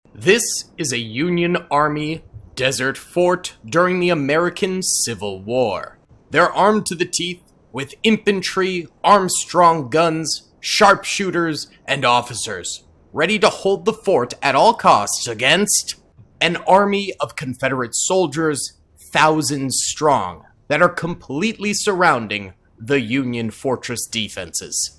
This is a Union Army desert fort during the American Civil War. They're armed to the teeth with infantry, Armstrong guns, sharpshooters, and officers, ready to hold the fort at all costs against an army of Confederate soldiers, thousands strong, that are completely surrounding the Union fortress defenses.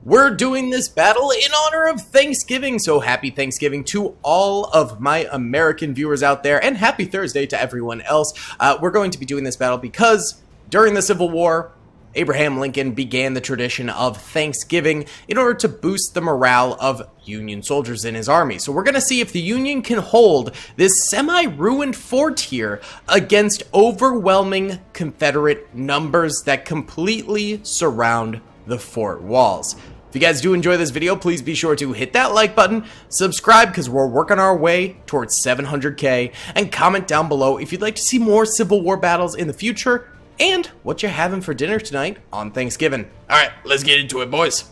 We're doing this battle in honor of Thanksgiving, so happy Thanksgiving to all of my American viewers out there, and happy Thursday to everyone else. We're going to be doing this battle because during the Civil War, Abraham Lincoln began the tradition of Thanksgiving in order to boost the morale of Union soldiers in his army. So we're going to see if the Union can hold this semi-ruined fort here against overwhelming Confederate numbers that completely surround the fort walls. If you guys do enjoy this video, please be sure to hit that like button, subscribe because we're working our way towards 700k, and comment down below if you'd like to see more Civil War battles in the future and what you're having for dinner tonight on Thanksgiving. Alright, let's get into it, boys.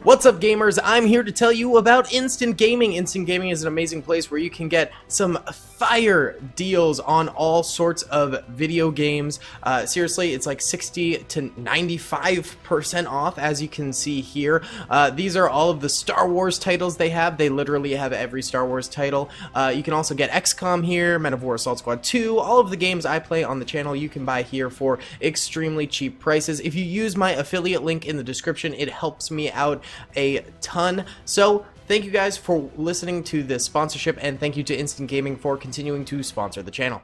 What's up, gamers? I'm here to tell you about Instant Gaming. Instant Gaming is an amazing place where you can get some fire deals on all sorts of video games. Seriously, it's like 60 to 95% off, as you can see here. These are all of the Star Wars titles they have. They literally have every Star Wars title. You can also get XCOM here, Men of War Assault Squad 2. All of the games I play on the channel you can buy here for extremely cheap prices. If you use my affiliate link in the description, it helps me out a ton. So thank you guys for listening to this sponsorship, and thank you to Instant Gaming for continuing to sponsor the channel.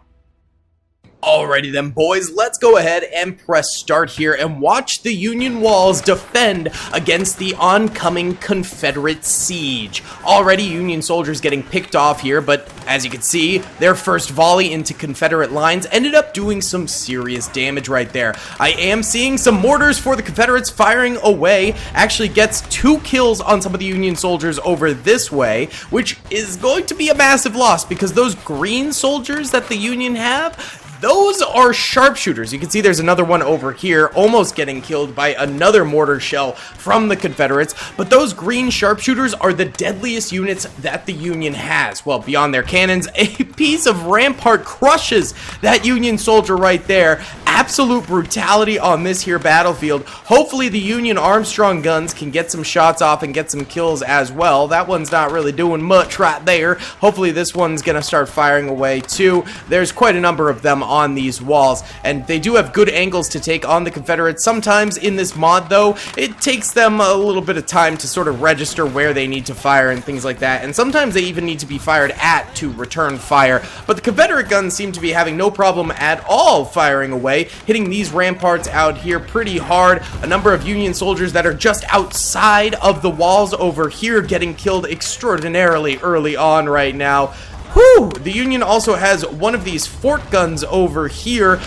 Alrighty then, boys, let's go ahead and press start here and watch the Union walls defend against the oncoming Confederate siege. Already Union soldiers getting picked off here, but as you can see, their first volley into Confederate lines ended up doing some serious damage right there. I am seeing some mortars for the Confederates firing away. Actually gets 2 kills on some of the Union soldiers over this way, which is going to be a massive loss because those green soldiers that the Union have, those are sharpshooters. You can see there's another one over here almost getting killed by another mortar shell from the Confederates, but those green sharpshooters are the deadliest units that the Union has. Well, beyond their cannons, a piece of rampart crushes that Union soldier right there. Absolute brutality on this here battlefield. Hopefully the Union Armstrong guns can get some shots off and get some kills as well. That one's not really doing much right there. Hopefully this one's gonna start firing away too. There's quite a number of them on these walls, and they do have good angles to take on the Confederates. Sometimes in this mod though, it takes them a little bit of time to sort of register where they need to fire and things like that, and sometimes they even need to be fired at to return fire. But the Confederate guns seem to be having no problem at all firing away, hitting these ramparts out here pretty hard. A number of Union soldiers that are just outside of the walls over here getting killed extraordinarily early on right now. Whew! The Union also has one of these fort guns over here,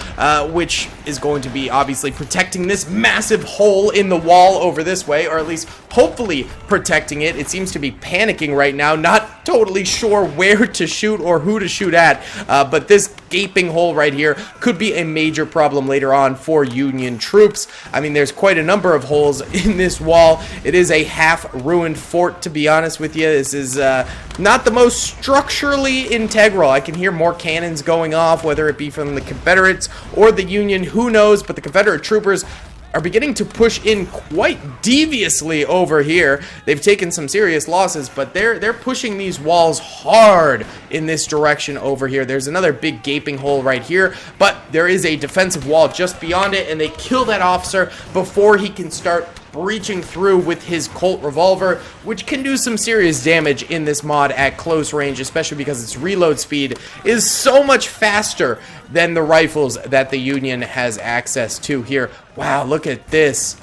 which is going to be obviously protecting this massive hole in the wall over this way, or at least hopefully protecting it. It seems to be panicking right now, not totally sure where to shoot or who to shoot at, but this gaping hole right here could be a major problem later on for Union troops. I mean, there's quite a number of holes in this wall. It is a half-ruined fort, to be honest with you. This is not the most structurally integral. I can hear more cannons going off, whether it be from the Confederates or the Union, who knows, but the Confederate troopers are beginning to push in quite deviously over here. They've taken some serious losses, but they're pushing these walls hard in this direction over here. There's another big gaping hole right here, but there is a defensive wall just beyond it, and they kill that officer before he can start breaching through with his Colt revolver, which can do some serious damage in this mod at close range, especially because its reload speed is so much faster than the rifles that the Union has access to here. Wow, look at this.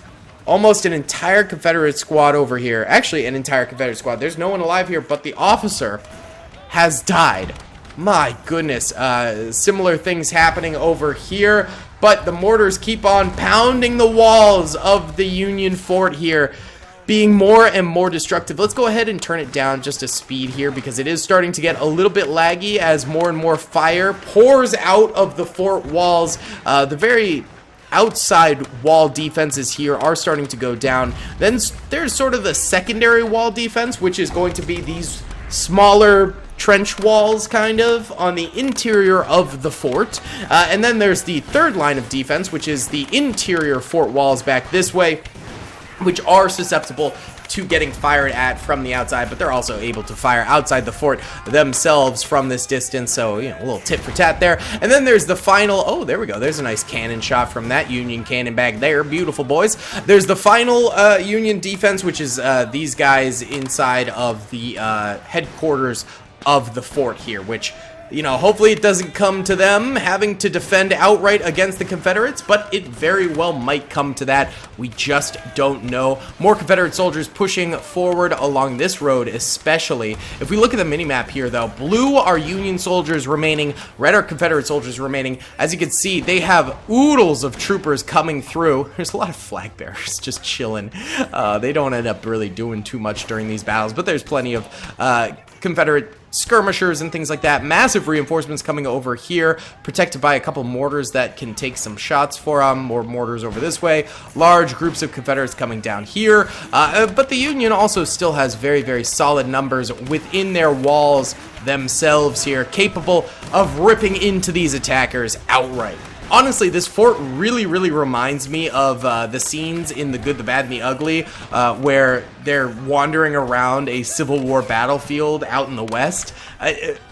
Almost an entire Confederate squad over here. Actually, an entire Confederate squad. There's no one alive here, but the officer has died. My goodness. Similar things happening over here, but the mortars keep on pounding the walls of the Union fort here, being more and more destructive. Let's go ahead and turn it down just a speed here because it is starting to get a little bit laggy as more and more fire pours out of the fort walls. The very outside wall defenses here are starting to go down. Then there's sort of the secondary wall defense, which is going to be these smaller trench walls, kind of, on the interior of the fort. And then there's the third line of defense, which is the interior fort walls back this way, which are susceptible to getting fired at from the outside, but they're also able to fire outside the fort themselves from this distance, so, you know, a little tit for tat there. And then there's the final, oh, there we go, there's a nice cannon shot from that Union cannon back there, beautiful boys. There's the final Union defense, which is these guys inside of the headquarters of the fort here, which, you know, hopefully it doesn't come to them having to defend outright against the Confederates, but it very well might come to that. We just don't know. More Confederate soldiers pushing forward along this road, especially. If we look at the minimap here, though, blue are Union soldiers remaining, red are Confederate soldiers remaining. As you can see, they have oodles of troopers coming through. There's a lot of flag bearers just chilling. They don't end up really doing too much during these battles, but there's plenty of Confederate skirmishers and things like that. Massive reinforcements coming over here, protected by a couple mortars that can take some shots for them. More mortars over this way. Large groups of Confederates coming down here. But the Union also still has very, very solid numbers within their walls themselves here, capable of ripping into these attackers outright. Honestly, this fort really, really reminds me of the scenes in The Good, the Bad, and the Ugly, where they're wandering around a Civil War battlefield out in the West.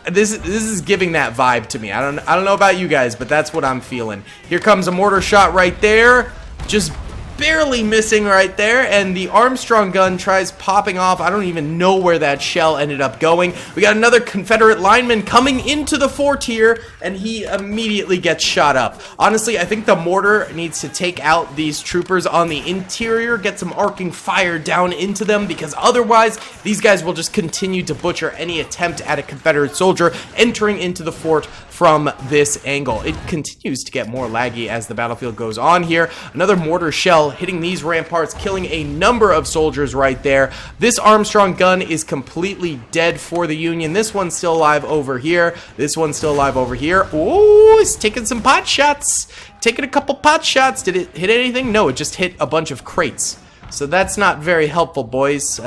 This is giving that vibe to me. I don't know about you guys, but that's what I'm feeling. Here comes a mortar shot right there, just barely missing right there, and the Armstrong gun tries popping off. I don't even know where that shell ended up going. We got another Confederate lineman coming into the fort here, and he immediately gets shot up. Honestly, I think the mortar needs to take out these troopers on the interior, get some arcing fire down into them, because otherwise these guys will just continue to butcher any attempt at a Confederate soldier entering into the fort from this angle. It continues to get more laggy as the battlefield goes on here. Another mortar shell hitting these ramparts, killing a number of soldiers right there. This Armstrong gun is completely dead for the Union. This one's still alive over here. This one's still alive over here. Oh, it's taking some pot shots. Taking a couple pot shots. Did it hit anything? No, it just hit a bunch of crates. So that's not very helpful, boys.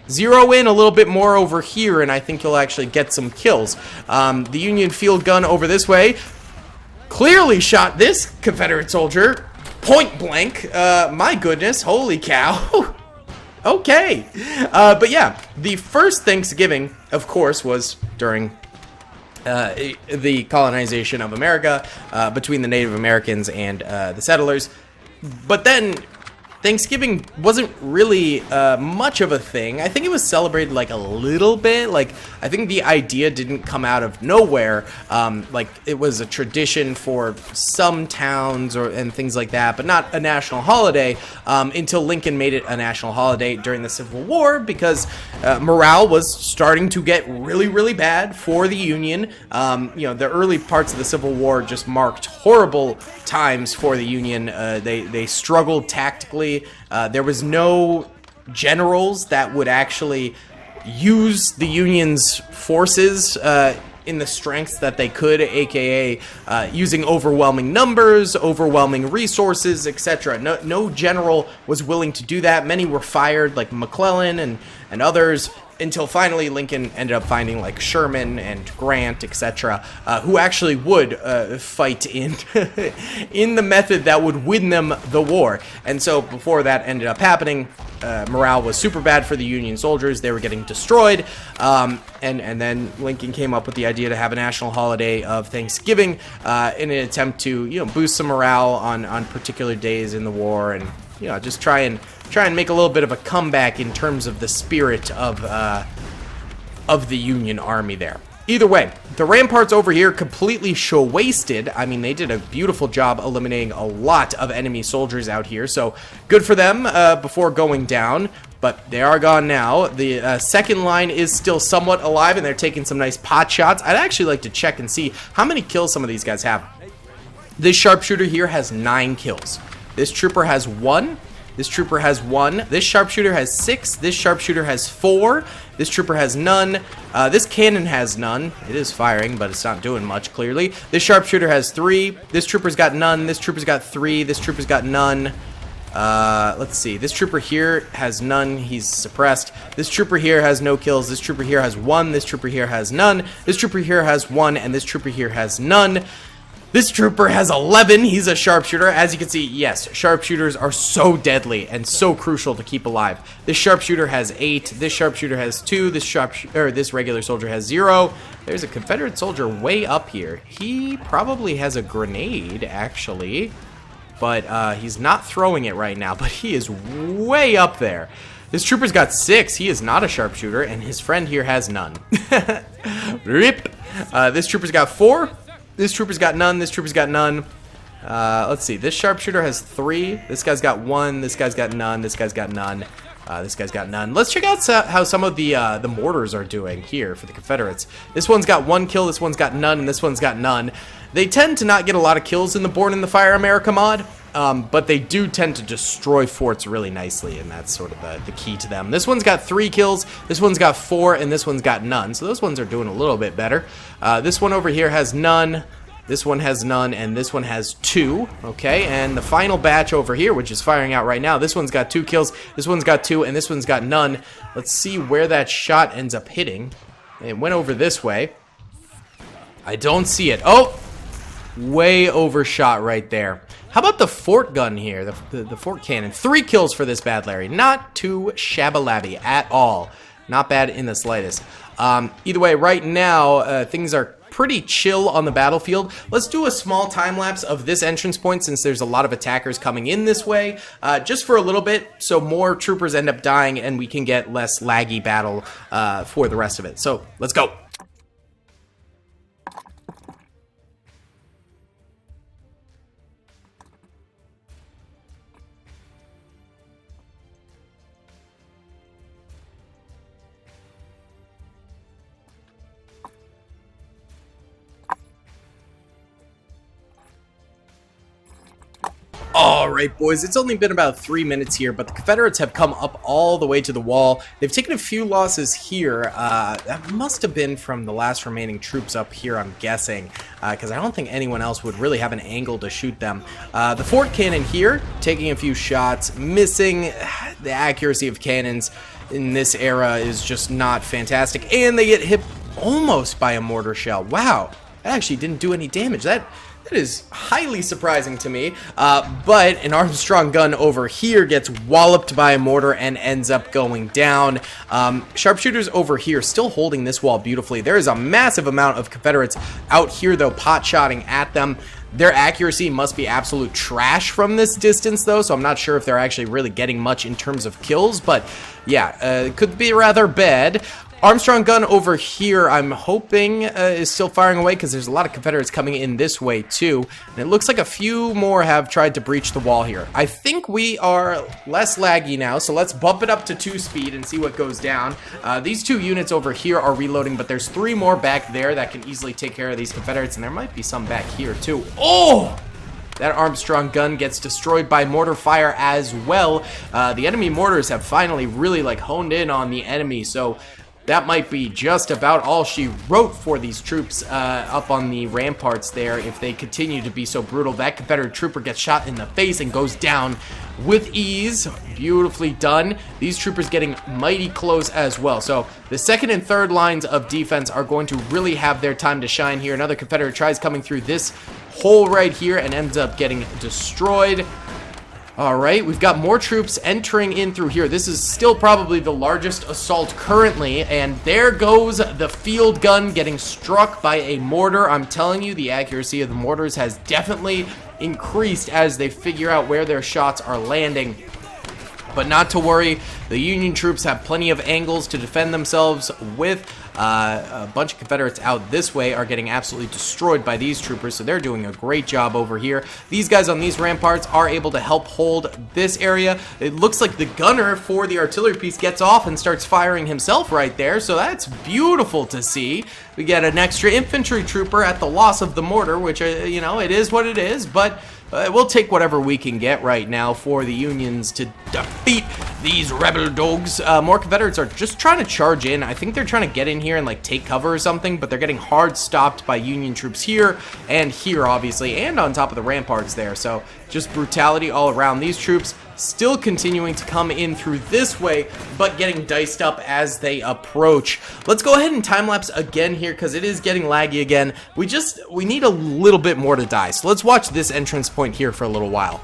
Zero in a little bit more over here, and I think you'll actually get some kills. The Union field gun over this way clearly shot this Confederate soldier point blank. My goodness, holy cow. Okay. But yeah, the first Thanksgiving, of course, was during the colonization of America, between the Native Americans and the settlers. But then Thanksgiving wasn't really much of a thing. I think it was celebrated like a little bit. Like, I think the idea didn't come out of nowhere. Like, it was a tradition for some towns and things like that, but not a national holiday until Lincoln made it a national holiday during the Civil War, because morale was starting to get really, really bad for the Union. You know, the early parts of the Civil War just marked horrible times for the Union. They struggled tactically. There was no generals that would actually use the Union's forces in the strengths that they could, aka using overwhelming numbers, overwhelming resources, etc. No general was willing to do that. Many were fired, like McClellan and others, until finally Lincoln ended up finding like Sherman and Grant, etc., who actually would fight in in the method that would win them the war. And so before that ended up happening, morale was super bad for the Union soldiers. They were getting destroyed, and then Lincoln came up with the idea to have a national holiday of Thanksgiving in an attempt to, you know, boost some morale on particular days in the war, and, you know, just try and make a little bit of a comeback in terms of the spirit of the Union Army there. Either way, the ramparts over here completely show-wasted. I mean, they did a beautiful job eliminating a lot of enemy soldiers out here, so good for them before going down, but they are gone now. The second line is still somewhat alive, and they're taking some nice pot shots. I'd actually like to check and see how many kills some of these guys have. This sharpshooter here has 9 kills. This trooper has 1. This trooper has 1. This sharpshooter has 6. This sharpshooter has 4. This trooper has none. This cannon has none. It is firing, but it's not doing much, clearly. This sharpshooter has 3. This trooper's got none. This trooper's got 3. This trooper's got none. Let's see. This trooper here has none. He's suppressed. This trooper here has no kills. This trooper here has 1. This trooper here has none. This trooper here has 1. And this trooper here has none. This trooper has 11. He's a sharpshooter. As you can see, yes, sharpshooters are so deadly and so crucial to keep alive. This sharpshooter has 8. This sharpshooter has 2. This regular soldier has 0. There's a Confederate soldier way up here. He probably has a grenade, actually, but he's not throwing it right now. But he is way up there. This trooper's got 6. He is not a sharpshooter, and his friend here has none. Rip. This trooper's got 4. This trooper's got none. This trooper's got none. Let's see. This sharpshooter has 3. This guy's got 1. This guy's got none. This guy's got none. This guy's got none. Let's check out how some of the mortars are doing here for the Confederates. This one's got 1 kill. This one's got none. And this one's got none. They tend to not get a lot of kills in the Born in the Fire America mod. But they do tend to destroy forts really nicely, and that's sort of the key to them. This one's got 3 kills, this one's got 4, and this one's got none. So those ones are doing a little bit better. This one over here has none, this one has none, and this one has 2. Okay, and the final batch over here, which is firing out right now, this one's got 2 kills, this one's got 2, and this one's got none. Let's see where that shot ends up hitting. It went over this way. I don't see it. Oh! Way overshot right there. How about the fort gun here, the fort cannon? 3 kills for this bad Larry. Not too shabba-labby at all. Not bad in the slightest. Either way, right now, things are pretty chill on the battlefield. Let's do a small time lapse of this entrance point since there's a lot of attackers coming in this way, just for a little bit, so more troopers end up dying and we can get less laggy battle for the rest of it. So, let's go. Alright boys, it's only been about 3 minutes here, but the Confederates have come up all the way to the wall. They've taken a few losses here. That must have been from the last remaining troops up here, I'm guessing, because I don't think anyone else would really have an angle to shoot them. The fort cannon here, taking a few shots, missing. The accuracy of cannons in this era is just not fantastic, and they get hit almost by a mortar shell. Wow, that actually didn't do any damage. That is highly surprising to me, but an Armstrong gun over here gets walloped by a mortar and ends up going down. Sharpshooters over here still holding this wall beautifully. There is a massive amount of Confederates out here, though, pot-shotting at them. Their accuracy must be absolute trash from this distance, though, so I'm not sure if they're actually really getting much in terms of kills, but yeah, it could be rather bad. Armstrong gun over here, I'm hoping, is still firing away because there's a lot of Confederates coming in this way too. And it looks like a few more have tried to breach the wall here. I think we are less laggy now, so let's bump it up to 2 speed and see what goes down. These 2 units over here are reloading, but there's 3 more back there that can easily take care of these Confederates, and there might be some back here too. Oh! That Armstrong gun gets destroyed by mortar fire as well. The enemy mortars have finally really honed in on the enemy, so that might be just about all she wrote for these troops up on the ramparts there if they continue to be so brutal. That Confederate trooper gets shot in the face and goes down with ease. Beautifully done. These troopers getting mighty close as well. So the second and third lines of defense are going to really have their time to shine here. Another Confederate tries coming through this hole right here and ends up getting destroyed. Alright, we've got more troops entering in through here. This is still probably the largest assault currently, and there goes the field gun getting struck by a mortar. I'm telling you, the accuracy of the mortars has definitely increased as they figure out where their shots are landing. But not to worry, the Union troops have plenty of angles to defend themselves with. A bunch of Confederates out this way are getting absolutely destroyed by these troopers, so they're doing a great job over here. These guys on these ramparts are able to help hold this area. It looks like the gunner for the artillery piece gets off and starts firing himself right there, so that's beautiful to see. We get an extra infantry trooper at the loss of the mortar, which, you know, it is what it is, but we'll take whatever we can get right now for the Unions to defeat these rebel dogs. More Confederates are just trying to charge in. I think they're trying to get in here and take cover or something, but they're getting hard stopped by Union troops here and here, obviously, and on top of the ramparts there. So just brutality all around. These troops still continuing to come in through this way, but getting diced up as they approach. Let's go ahead and time-lapse again here, because it is getting laggy again. We need a little bit more to die, so let's watch this entrance point here for a little while.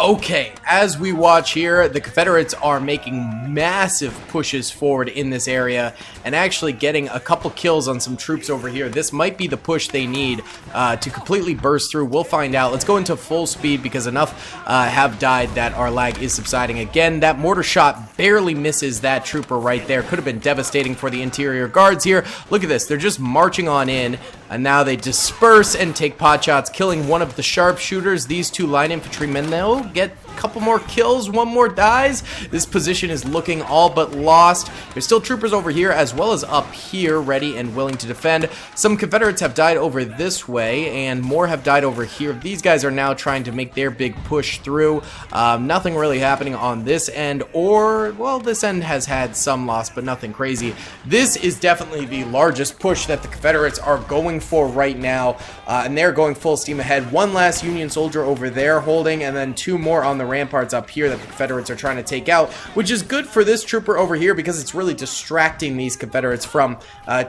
Okay, as we watch here, the Confederates are making massive pushes forward in this area and actually getting a couple kills on some troops over here. This might be the push they need to completely burst through. We'll find out. Let's go into full speed because enough have died that our lag is subsiding again. That mortar shot barely misses that trooper right there. Could have been devastating for the interior guards here. Look at this. They're just marching on in. And now they disperse and take pot shots, killing one of the sharpshooters. These two line infantrymen, though, get a couple more kills, one more dies. This position is looking all but lost. There's still troopers over here as well as up here, ready and willing to defend. Some Confederates have died over this way, and more have died over here. These guys are now trying to make their big push through. Nothing really happening on this end, or, well, this end has had some loss, but nothing crazy. This is definitely the largest push that the Confederates are going for right now, and they're going full steam ahead. One last Union soldier over there holding, and then two more on the ramparts up here that the Confederates are trying to take out, which is good for this trooper over here because it's really distracting these Confederates from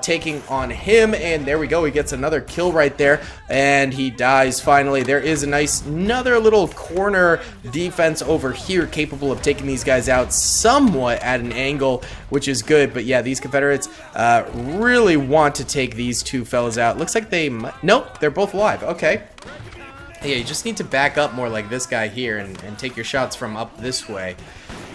taking on him. And there we go, he gets another kill right there, and he dies finally. There is a nice another little corner defense over here capable of taking these guys out somewhat at an angle, which is good. But yeah, these Confederates really want to take these two fellas out. Looks like they nope, they're both alive. Okay. Yeah, you just need to back up more like this guy here and take your shots from up this way.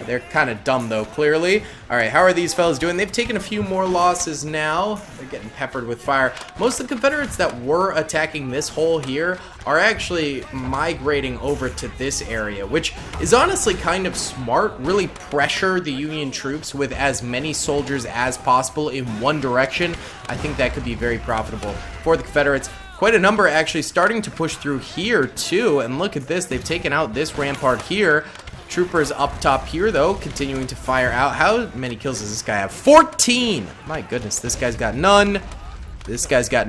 They're kind of dumb, though, clearly. All right, how are these fellas doing? They've taken a few more losses now. They're getting peppered with fire. Most of the Confederates that were attacking this hole here are actually migrating over to this area, which is honestly kind of smart. Really pressure the Union troops with as many soldiers as possible in one direction. I think that could be very profitable for the Confederates. Quite a number actually starting to push through here too, and look at this, they've taken out this rampart here. Troopers up top here though, continuing to fire out. How many kills does this guy have? 14! My goodness, this guy's got none. This guy's got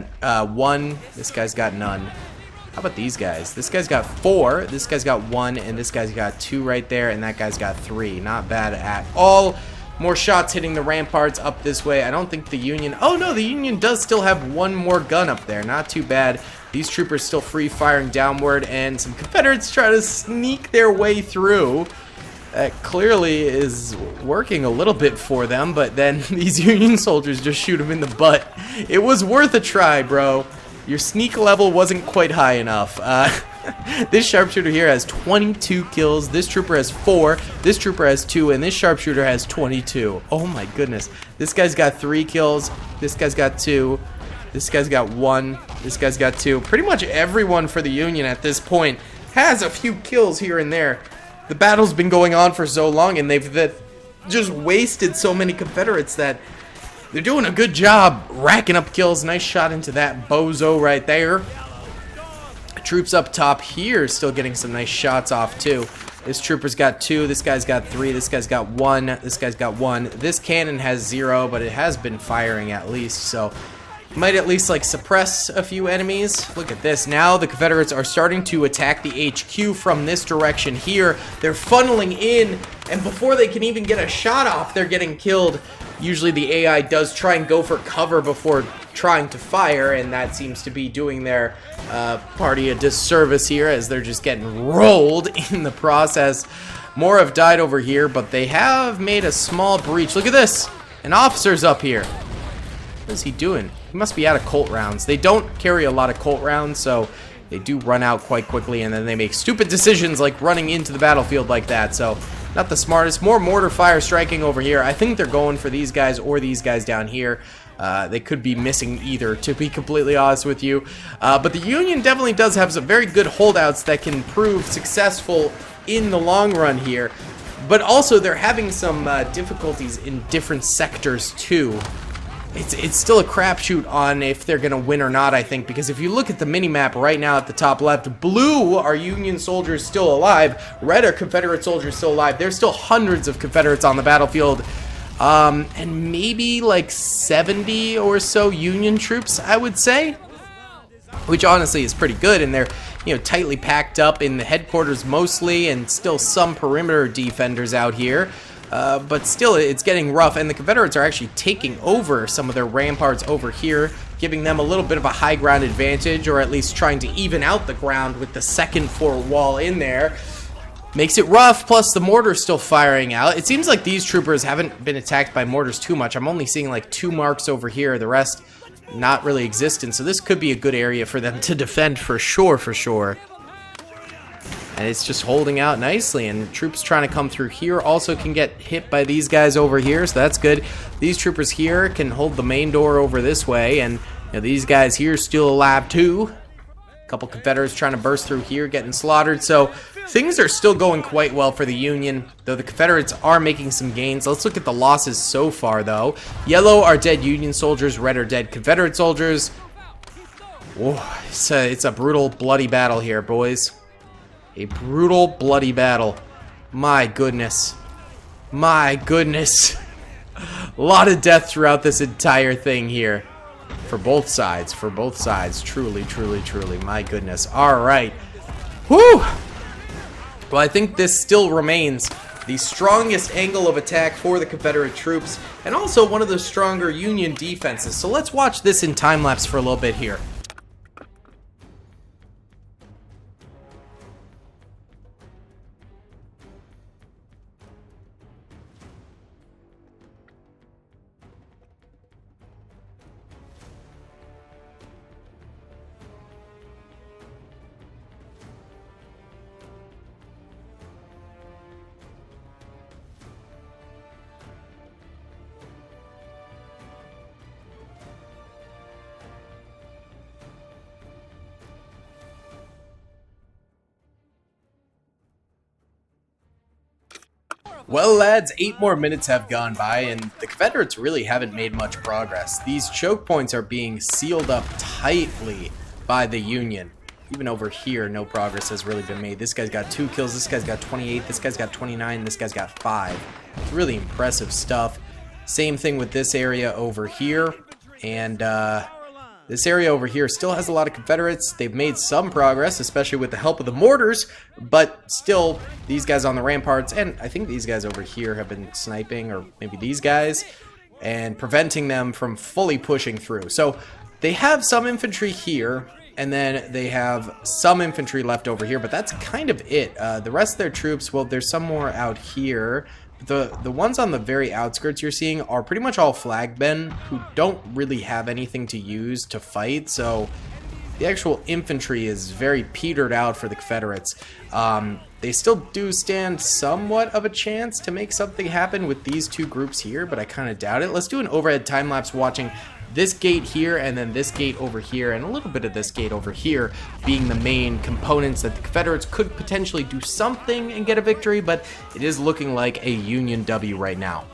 one. This guy's got none. How about these guys? This guy's got 4, this guy's got 1, and this guy's got 2 right there, and that guy's got 3. Not bad at all. More shots hitting the ramparts up this way. I don't think the Union... Oh, no, the Union does still have one more gun up there. Not too bad. These troopers still free firing downward, and some Confederates try to sneak their way through. That clearly is working a little bit for them, but then these Union soldiers just shoot them in the butt. It was worth a try, bro. Your sneak level wasn't quite high enough. This sharpshooter here has 22 kills. This trooper has 4. This trooper has 2. And this sharpshooter has 22. Oh my goodness. This guy's got 3 kills. This guy's got 2. This guy's got 1. This guy's got 2. Pretty much everyone for the Union at this point has a few kills here and there. The battle's been going on for so long, and they've just wasted so many Confederates that they're doing a good job racking up kills. Nice shot into that bozo right there. Troops up top here still getting some nice shots off too. This trooper's got 2, this guy's got 3, this guy's got 1, this guy's got 1. This cannon has 0, but it has been firing at least, so might at least like suppress a few enemies. Look at this. Now the Confederates are starting to attack the HQ from this direction here. They're funneling in, and before they can even get a shot off, they're getting killed. Usually the AI does try and go for cover before trying to fire, and that seems to be doing their party a disservice here as they're just getting rolled in the process. More have died over here, but they have made a small breach. Look at this. An officer's up here. What is he doing? He must be out of Colt rounds. They don't carry a lot of Colt rounds, so they do run out quite quickly, and then they make stupid decisions like running into the battlefield like that. So not the smartest. More mortar fire striking over here. I think they're going for these guys or these guys down here. They could be missing either, to be completely honest with you. But the Union definitely does have some very good holdouts that can prove successful in the long run here. But also, they're having some difficulties in different sectors, too. It's still a crapshoot on if they're going to win or not, I think, because if you look at the mini-map right now at the top left, blue are Union soldiers still alive, red are Confederate soldiers still alive. There's still hundreds of Confederates on the battlefield, and maybe like 70 or so Union troops, I would say, which honestly is pretty good, and they're, you know, tightly packed up in the headquarters mostly, and still some perimeter defenders out here. But still, it's getting rough, and the Confederates are actually taking over some of their ramparts over here, giving them a little bit of a high ground advantage, or at least trying to even out the ground with the second floor wall in there. Makes it rough, plus the mortar's still firing out. It seems like these troopers haven't been attacked by mortars too much. I'm only seeing like 2 marks over here, the rest not really existent, so this could be a good area for them to defend for sure. And it's just holding out nicely, and troops trying to come through here also can get hit by these guys over here, so that's good. These troopers here can hold the main door over this way, and you know, these guys here still alive too. A couple Confederates trying to burst through here, getting slaughtered, so things are still going quite well for the Union, though the Confederates are making some gains. Let's look at the losses so far, though. Yellow are dead Union soldiers, red are dead Confederate soldiers. Whoa, it's a brutal, bloody battle here, boys. A brutal, bloody battle. My goodness. My goodness. A lot of death throughout this entire thing here. For both sides. For both sides. Truly. My goodness. Alright. Whew! Well, I think this still remains the strongest angle of attack for the Confederate troops, and also one of the stronger Union defenses. So let's watch this in time-lapse for a little bit here. Well, lads, 8 more minutes have gone by, and the Confederates really haven't made much progress. These choke points are being sealed up tightly by the Union. Even over here, no progress has really been made. This guy's got 2 kills, this guy's got 28, this guy's got 29, this guy's got 5. It's really impressive stuff. Same thing with this area over here, and this area over here still has a lot of Confederates. They've made some progress, especially with the help of the mortars, but still, these guys on the ramparts, and I think these guys over here have been sniping, or maybe these guys, and preventing them from fully pushing through. So they have some infantry here, and then they have some infantry left over here, but that's kind of it. The rest of their troops, well, there's some more out here. The ones on the very outskirts you're seeing are pretty much all flagmen who don't really have anything to use to fight, so the actual infantry is very petered out for the Confederates. They still do stand somewhat of a chance to make something happen with these 2 groups here, but I kind of doubt it. Let's do an overhead time-lapse watching this gate here, and then this gate over here, and a little bit of this gate over here being the main components that the Confederates could potentially do something and get a victory, but it is looking like a Union W right now.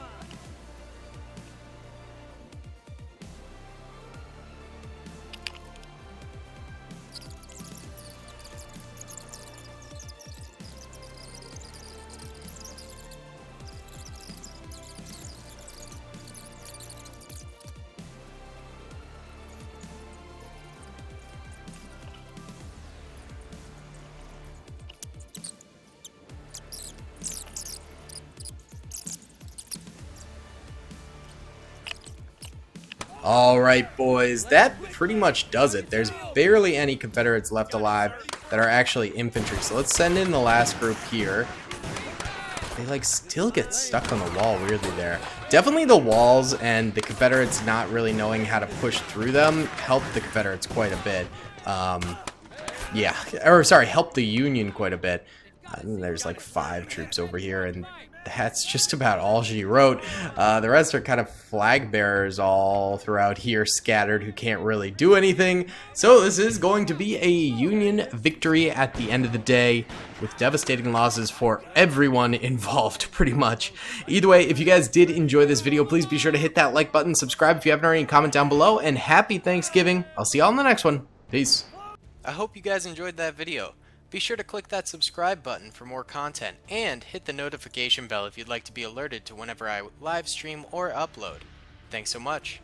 Alright, boys, that pretty much does it. There's barely any Confederates left alive that are actually infantry. So let's send in the last group here. They, like, still get stuck on the wall weirdly there. Definitely the walls and the Confederates not really knowing how to push through them helped the Confederates quite a bit. Yeah, or sorry, helped the Union quite a bit. There's like 5 troops over here, and that's just about all she wrote. The rest are kind of flag bearers all throughout here, scattered, who can't really do anything. So this is going to be a Union victory at the end of the day, with devastating losses for everyone involved, pretty much. Either way, if you guys did enjoy this video, please be sure to hit that like button, subscribe if you haven't already, and comment down below, and happy Thanksgiving. I'll see y'all in the next one. Peace. I hope you guys enjoyed that video. Be sure to click that subscribe button for more content, and hit the notification bell if you'd like to be alerted to whenever I live stream or upload. Thanks so much.